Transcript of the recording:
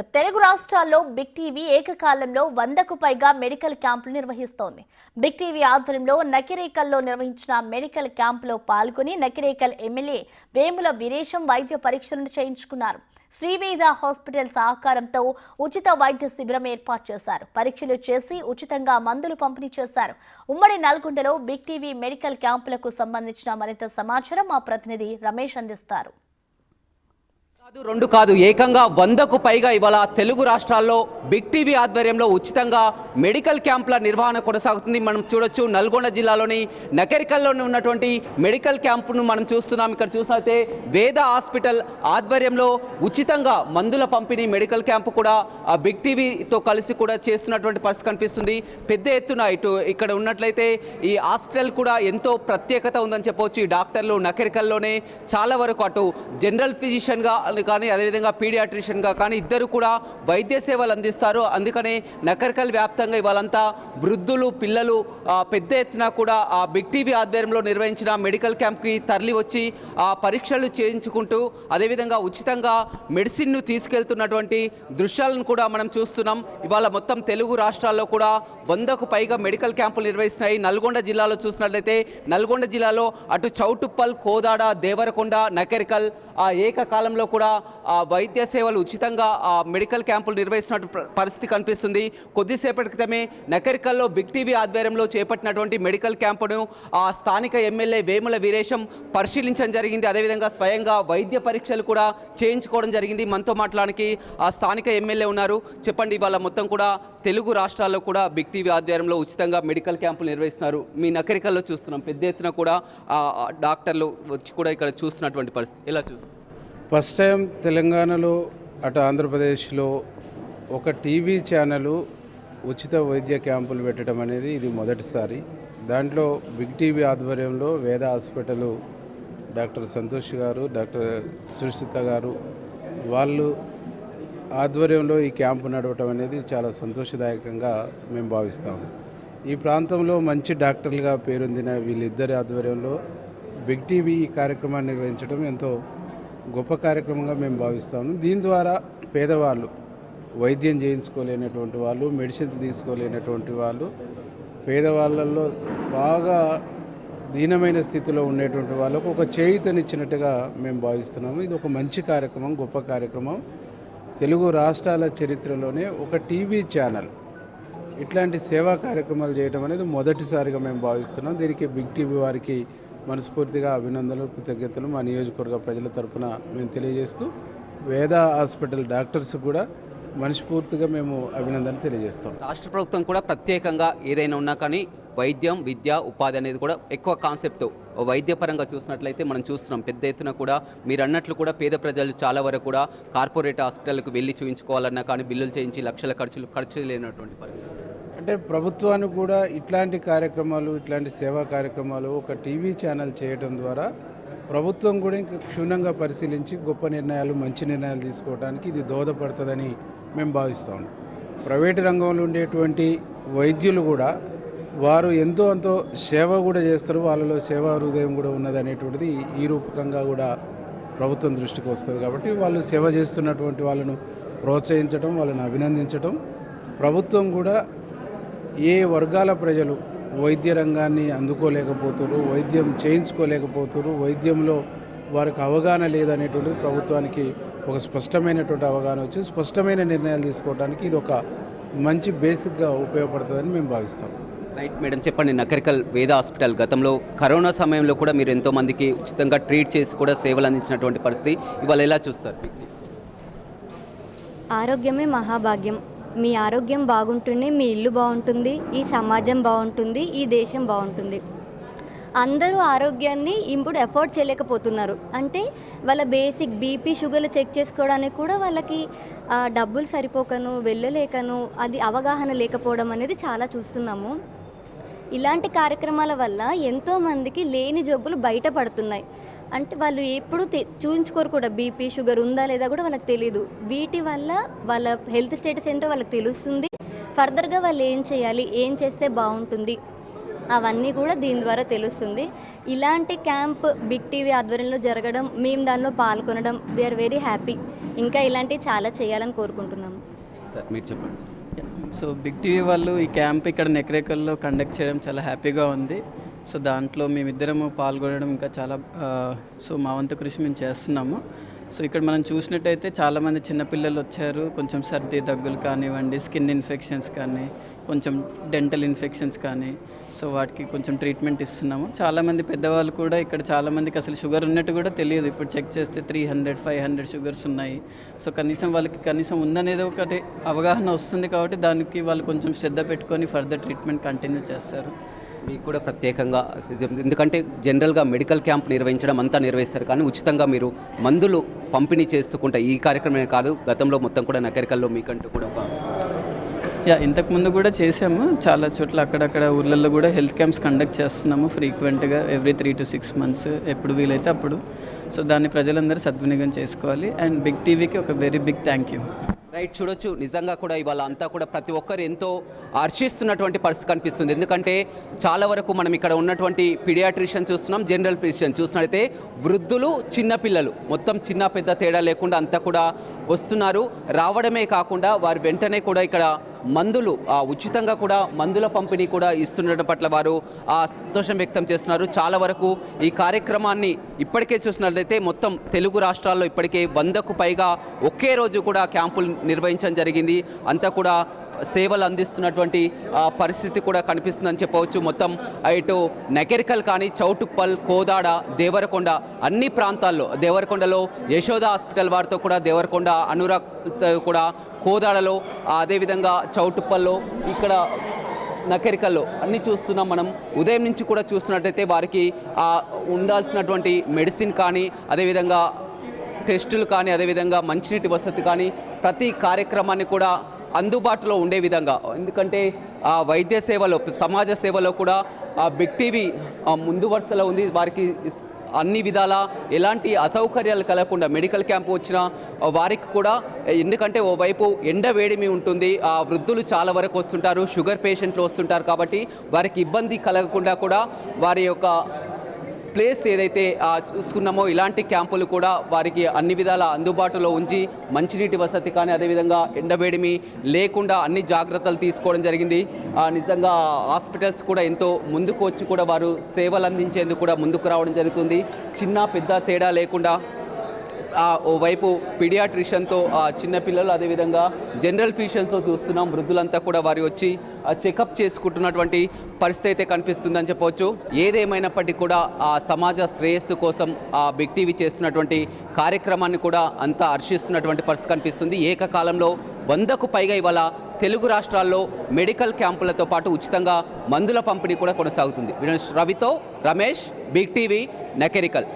తెలుగు రాష్ట్రాల్లో big TV ఏకకాలంలో 100కు పైగా మెడికల్ క్యాంపులు నిర్వహిస్తోంది. బిగ్ టీవీ ఆధ్వర్యంలో నకిరేకల్లో నిర్వహించిన మెడికల్ క్యాంపులో పాల్గొని నకిరేకల్ ఎమ్మెల్యే వేముల వీరేశం వైద్య పరీక్షలను చేయించుకున్నారు. శ్రీవేద హాస్పిటల్ సహకారంతో ఉచిత వైద్య శిబిరం ఏర్పాటు చేశారు. పరీక్షలు చేసి ఉచితంగా మందులు పంపిణీ చేశారు. ఉమ్మడి నల్గొండలో బిగ్ టీవీ మెడికల్ క్యాంపులకు సంబంధించిన మరింత సమాచారం మా ప్రతినిధి రమేష్ అందిస్తారు. రెండు కాదు ఏకంగా 100కు పైగా ఇవాళ తెలుగు రాష్ట్రాల్లో బిగ్ టీవీ ఆధ్వర్యంలో ఉచితంగా మెడికల్ క్యాంపుల నిర్వహణ కొనసాగుతుంది. మనం చూడొచ్చు నల్గొండ జిల్లాలోని నకరికల్లోని ఉన్నటువంటి మెడికల్ క్యాంపును మనం చూస్తున్నాం. ఇక్కడ చూసినట్లయితే వేద హాస్పిటల్ ఆధ్వర్యంలో ఉచితంగా మందుల పంపిణీ మెడికల్ క్యాంపు కూడా బిగ్ టీవీతో కలిసి కూడా చేస్తున్నటువంటి పరిస్థితి కనిపిస్తుంది. పెద్ద ఎత్తున ఇక్కడ ఉన్నట్లయితే ఈ హాస్పిటల్ కూడా ఎంతో ప్రత్యేకత ఉందని చెప్పవచ్చు. ఈ డాక్టర్లు నకరికల్లోనే చాలా వరకు అటు జనరల్ ఫిజిషియన్గా కానీ అదేవిధంగా పీడియాట్రిషియన్గా కానీ ఇద్దరు కూడా వైద్య సేవలు అందిస్తారు. అందుకనే నకరికల్ వ్యాప్తంగా ఇవాళంతా వృద్ధులు పిల్లలు పెద్ద ఎత్తున కూడా ఆ బిగ్ టీవీ ఆధ్వర్యంలో నిర్వహించిన మెడికల్ క్యాంప్కి తరలి వచ్చి ఆ పరీక్షలు చేయించుకుంటూ అదేవిధంగా ఉచితంగా మెడిసిన్ను తీసుకెళ్తున్నటువంటి దృశ్యాలను కూడా మనం చూస్తున్నాం. ఇవాళ మొత్తం తెలుగు రాష్ట్రాల్లో కూడా 100కు పైగా మెడికల్ క్యాంపులు నిర్వహిస్తున్నాయి. నల్గొండ జిల్లాలో చూసినట్లయితే నల్గొండ జిల్లాలో అటు చౌటుప్పల్ కోదాడ దేవరకొండ నకరికల్ ఆ ఏకకాలంలో కూడా వైద్య సేవలు ఉచితంగా మెడికల్ క్యాంపులు నిర్వహిస్తున్నట్టు పరిస్థితి కనిపిస్తుంది. కొద్దిసేపటి క్రితమే నకరికల్లో బిగ్ టీవీ ఆధ్వర్యంలో చేపట్టినటువంటి మెడికల్ క్యాంపును స్థానిక ఎమ్మెల్యే వేముల వీరేశం పరిశీలించడం జరిగింది. అదేవిధంగా స్వయంగా వైద్య పరీక్షలు కూడా చేయించుకోవడం జరిగింది. మనతో మాట్లాడడానికి ఆ స్థానిక ఎమ్మెల్యే ఉన్నారు. చెప్పండి, ఇవాళ మొత్తం కూడా తెలుగు రాష్ట్రాల్లో కూడా బిగ్ టీవీ ఆధ్వర్యంలో ఉచితంగా మెడికల్ క్యాంపులు నిర్వహిస్తున్నారు. మీ నకరికల్లో చూస్తున్నాం పెద్ద ఎత్తున కూడా డాక్టర్లు వచ్చి కూడా ఇక్కడ చూస్తున్నటువంటి పరిస్థితి ఎలా చూస్తారు? ఫస్ట్ టైం తెలంగాణలో అటు ఆంధ్రప్రదేశ్లో ఒక టీవీ ఛానల్ ఉచిత వైద్య క్యాంపులు పెట్టడం అనేది ఇది మొదటిసారి. దాంట్లో బిగ్ టీవీ ఆధ్వర్యంలో వేద హాస్పిటల్ డాక్టర్ సంతోష్ గారు, డాక్టర్ సుశ్రిత గారు వాళ్ళు ఆధ్వర్యంలో ఈ క్యాంపు నడవటం అనేది చాలా సంతోషదాయకంగా మేము భావిస్తాము. ఈ ప్రాంతంలో మంచి డాక్టర్లుగా పేరొందిన వీళ్ళిద్దరి ఆధ్వర్యంలో బిగ్ టీవీ ఈ కార్యక్రమాన్ని నిర్వహించడం ఎంతో గొప్ప కార్యక్రమంగా మేము భావిస్తాము. దీని ద్వారా పేదవాళ్ళు వైద్యం చేయించుకోలేనటువంటి వాళ్ళు, మెడిసిన్స్ తీసుకోలేనటువంటి వాళ్ళు, పేదవాళ్ళల్లో బాగా దీనమైన స్థితిలో ఉండేటువంటి వాళ్ళకు ఒక చేయూతనిచ్చినట్టుగా మేము భావిస్తున్నాము. ఇది ఒక మంచి కార్యక్రమం, గొప్ప కార్యక్రమం. తెలుగు రాష్ట్రాల చరిత్రలోనే ఒక టీవీ ఛానల్ ఇట్లాంటి సేవా కార్యక్రమాలు చేయడం అనేది మొదటిసారిగా మేము భావిస్తున్నాం. దీనికి బిగ్ టీవీ వారికి మనస్ఫూర్తిగా అభినందనలు, కృతజ్ఞతలు మా నియోజకవర్గ ప్రజల తరఫున మేము తెలియజేస్తూ వేద హాస్పిటల్ డాక్టర్స్ కూడా మనస్ఫూర్తిగా మేము అభినందనలు తెలియజేస్తాం. రాష్ట్ర ప్రభుత్వం కూడా ప్రత్యేకంగా ఏదైనా ఉన్నా కానీ వైద్యం, విద్య, ఉపాధి అనేది కూడా ఎక్కువ కాన్సెప్ట్ వైద్యపరంగా చూసినట్లయితే మనం చూస్తున్నాం. పెద్ద ఎత్తున కూడా మీరు అన్నట్లు కూడా పేద ప్రజలు చాలా వరకు కూడా కార్పొరేట్ హాస్పిటల్కి వెళ్ళి చూపించుకోవాలన్నా కానీ బిల్లులు చేయించి లక్షల ఖర్చు లేనటువంటి పరిస్థితి. అంటే ప్రభుత్వానికి కూడా ఇట్లాంటి కార్యక్రమాలు, ఇట్లాంటి సేవా కార్యక్రమాలు ఒక టీవీ ఛానల్ చేయడం ద్వారా ప్రభుత్వం కూడా ఇంకా క్షుణ్ణంగా పరిశీలించి గొప్ప నిర్ణయాలు, మంచి నిర్ణయాలు తీసుకోవడానికి ఇది దోహదపడుతుందని మేము భావిస్తాం. ప్రైవేటు రంగంలో ఉండేటువంటి వైద్యులు కూడా వారు ఎంతో సేవ కూడా చేస్తారు. వాళ్ళలో సేవా హృదయం కూడా ఉన్నది అనేటువంటిది ఈ రూపకంగా కూడా ప్రభుత్వం దృష్టికి వస్తుంది. కాబట్టి వాళ్ళు సేవ చేస్తున్నటువంటి వాళ్ళను ప్రోత్సహించడం, వాళ్ళని అభినందించడం, ప్రభుత్వం కూడా ఏ వర్గాల ప్రజలు వైద్య రంగాన్ని అందుకోలేకపోతున్నారు, వైద్యం చేయించుకోలేకపోతున్నారు, వైద్యంలో వారికి అవగాహన లేదనేటువంటిది ప్రభుత్వానికి ఒక స్పష్టమైనటువంటి అవగాహన వచ్చి స్పష్టమైన నిర్ణయాలు తీసుకోవడానికి ఇది ఒక మంచి బేసిక్గా ఉపయోగపడుతుందని మేము భావిస్తాం. రైట్ మేడం, చెప్పండి. నకరికల్ వేద హాస్పిటల్ గతంలో కరోనా సమయంలో కూడా మీరు ఎంతోమందికి ఉచితంగా ట్రీట్ చేసి కూడా సేవలు అందించినటువంటి పరిస్థితి ఇవాళ ఎలా చూస్తారు? ఆరోగ్యమే మహాభాగ్యం. మీ ఆరోగ్యం బాగుంటుంది, మీ ఇల్లు బాగుంటుంది, ఈ సమాజం బాగుంటుంది, ఈ దేశం బాగుంటుంది. అందరూ ఆరోగ్యాన్ని ఇప్పుడు ఎఫోర్డ్ చేయలేకపోతున్నారు. అంటే వాళ్ళ బేసిక్ బీపీ, షుగర్లు చెక్ చేసుకోవడానికి కూడా వాళ్ళకి డబ్బులు సరిపోకను, వెళ్ళలేకను, అది అవగాహన లేకపోవడం అనేది చాలా చూస్తున్నాము. ఇలాంటి కార్యక్రమాల వల్ల ఎంతోమందికి లేని జబ్బులు బయటపడుతున్నాయి. అంటే వాళ్ళు ఎప్పుడు చూయించుకోరు కూడా, బీపీ, షుగర్ ఉందా లేదా కూడా వాళ్ళకి తెలియదు. వీటి వల్ల వాళ్ళ హెల్త్ స్టేటస్ ఏంటో వాళ్ళకి తెలుస్తుంది. ఫర్దర్గా వాళ్ళు ఏం చేయాలి, ఏం చేస్తే బాగుంటుంది అవన్నీ కూడా దీని ద్వారా తెలుస్తుంది. ఇలాంటి క్యాంప్ బిగ్ టీవీ ఆధ్వర్యంలో జరగడం, మేము దానిలో పాల్గొనడం వీఆర్ వెరీ హ్యాపీ. ఇంకా ఇలాంటివి చాలా చేయాలని కోరుకుంటున్నాము. సార్ మీరు చెప్పండి. సో బిగ్ టీవీ వాళ్ళు ఈ క్యాంప్ ఇక్కడ నెక్రేకల్లో కండక్ట్ చేయడం చాలా హ్యాపీగా ఉంది. సో దాంట్లో మేమిద్దరము పాల్గొనడం ఇంకా చాలా సో మా వంతు కృషి మేము చేస్తున్నాము. సో ఇక్కడ మనం చూసినట్టయితే చాలామంది చిన్నపిల్లలు వచ్చారు. కొంచెం సర్ది దగ్గులు కానివ్వండి, స్కిన్ ఇన్ఫెక్షన్స్ కానీ, కొంచెం డెంటల్ ఇన్ఫెక్షన్స్ కానీ, సో వాటికి కొంచెం ట్రీట్మెంట్ ఇస్తున్నాము. చాలామంది పెద్దవాళ్ళు కూడా ఇక్కడ చాలామందికి అసలు షుగర్ ఉన్నట్టు కూడా తెలియదు. ఇప్పుడు చెక్ చేస్తే 300, 500 షుగర్స్ ఉన్నాయి. సో వాళ్ళకి కనీసం ఉందనేది ఒకటి అవగాహన వస్తుంది కాబట్టి దానికి వాళ్ళు కొంచెం శ్రద్ధ పెట్టుకొని ఫర్దర్ ట్రీట్మెంట్ కంటిన్యూ చేస్తారు. మీకు కూడా ప్రత్యేకంగా ఎందుకంటే జనరల్గా మెడికల్ క్యాంప్ నిర్వహించడం అంతా నిర్వహిస్తారు, కానీ ఉచితంగా మీరు మందులు పంపిణీ చేస్తుకుంటే ఈ కార్యక్రమమే కాదు, గతంలో మొత్తం కూడా నకరికల్లో మీకంటూ కూడా ఒక ఇంతకుముందు కూడా చేసాము. చాలా చోట్ల అక్కడక్కడ ఊర్లలో కూడా హెల్త్ క్యాంప్స్ కండక్ట్ చేస్తున్నాము ఫ్రీక్వెంట్గా, ఎవ్రీ 3 to 6 months ఎప్పుడు వీలైతే అప్పుడు. సో దాన్ని ప్రజలందరూ సద్వినియోగం చేసుకోవాలి. అండ్ బిగ్ టీవీకి ఒక very big thank you. Right, చూడొచ్చు నిజంగా కూడా ఇవాళ అంతా కూడా ప్రతి ఒక్కరు ఎంతో హర్షిస్తున్నటువంటి పరిస్థితి కనిపిస్తుంది. ఎందుకంటే చాలా వరకు మనం ఇక్కడ ఉన్నటువంటి పీడియాట్రిషియన్ చూస్తున్నాం, జనరల్ ఫిజిషియన్ చూసినట్లయితే వృద్ధులు, చిన్నపిల్లలు మొత్తం చిన్న పెద్ద తేడా లేకుండా అంతా కూడా వస్తున్నారు. రావడమే కాకుండా వారు వెంటనే కూడా ఇక్కడ మందులు ఉచితంగా కూడా మందుల పంపిణీ కూడా ఇస్తుండటం పట్ల వారు సంతోషం వ్యక్తం చేస్తున్నారు. చాలా వరకు ఈ కార్యక్రమాన్ని ఇప్పటికే చూసినట్లయితే మొత్తం తెలుగు రాష్ట్రాల్లో ఇప్పటికే 100కు పైగా ఒకే రోజు కూడా క్యాంపులు నిర్వహించడం జరిగింది. అంతా కూడా సేవలు అందిస్తున్నటువంటి పరిస్థితి కూడా కనిపిస్తుందని చెప్పవచ్చు. మొత్తం ఇటు నకెరికల్ కానీ, చౌటుప్పల్, కోదాడ, దేవరకొండ అన్ని ప్రాంతాల్లో, దేవరకొండలో యశోద హాస్పిటల్ వారితో కూడా, దేవరకొండ అనురాగ్ కూడా, కోదాడలో, అదేవిధంగా చౌటుప్పల్లో, ఇక్కడ నకెరికల్లో అన్నీ చూస్తున్నాం. మనం ఉదయం నుంచి కూడా చూస్తున్నట్టయితే వారికి ఉండాల్సినటువంటి మెడిసిన్ కానీ, అదేవిధంగా టెస్టులు కానీ, అదేవిధంగా మంచినీటి వసతి కానీ ప్రతి కార్యక్రమాన్ని కూడా అందుబాటులో ఉండే విధంగా, ఎందుకంటే వైద్య సేవలో, సమాజ సేవలో కూడా బిగ్ టీవీ ముందు వరుసలో ఉంది. వారికి అన్ని విధాల ఎలాంటి అసౌకర్యాలు కలగకుండా మెడికల్ క్యాంపు వచ్చిన వారికి కూడా, ఎందుకంటే ఓవైపు ఎండ వేడిమి ఉంటుంది, వృద్ధులు చాలా వరకు వస్తుంటారు, షుగర్ పేషెంట్లు వస్తుంటారు, కాబట్టి వారికి ఇబ్బంది కలగకుండా కూడా వారి యొక్క ప్లేస్ ఏదైతే చూసుకున్నామో ఇలాంటి క్యాంపులు కూడా వారికి అన్ని విధాల అందుబాటులో ఉంచి మంచినీటి వసతి కానీ, అదేవిధంగా ఎండవేడిమి లేకుండా అన్ని జాగ్రత్తలు తీసుకోవడం జరిగింది. నిజంగా హాస్పిటల్స్ కూడా ఎంతో ముందుకు వచ్చి కూడా వారు సేవలు అందించేందుకు కూడా ముందుకు రావడం జరుగుతుంది. చిన్న పెద్ద తేడా లేకుండా ఓవైపు పీడియాట్రిషియన్తో చిన్నపిల్లలు, అదేవిధంగా జనరల్ ఫిజిషియన్తో చూస్తున్నాం. వృద్ధులంతా కూడా వారి వచ్చి చెకప్ చేసుకుంటున్నటువంటి పరిస్థితి అయితే కనిపిస్తుందని చెప్పవచ్చు. ఏదేమైనప్పటికీ కూడా సమాజ శ్రేయస్సు కోసం బిగ్ టీవీ చేస్తున్నటువంటి కార్యక్రమాన్ని కూడా అంతా హర్షిస్తున్నటువంటి పరిస్థితి కనిపిస్తుంది. ఏకకాలంలో 100కు పైగా ఇవాళ తెలుగు రాష్ట్రాల్లో మెడికల్ క్యాంపులతో పాటు ఉచితంగా మందుల పంపిణీ కూడా కొనసాగుతుంది. రవితో రమేష్, బిగ్ టీవీ, నకెరికల్.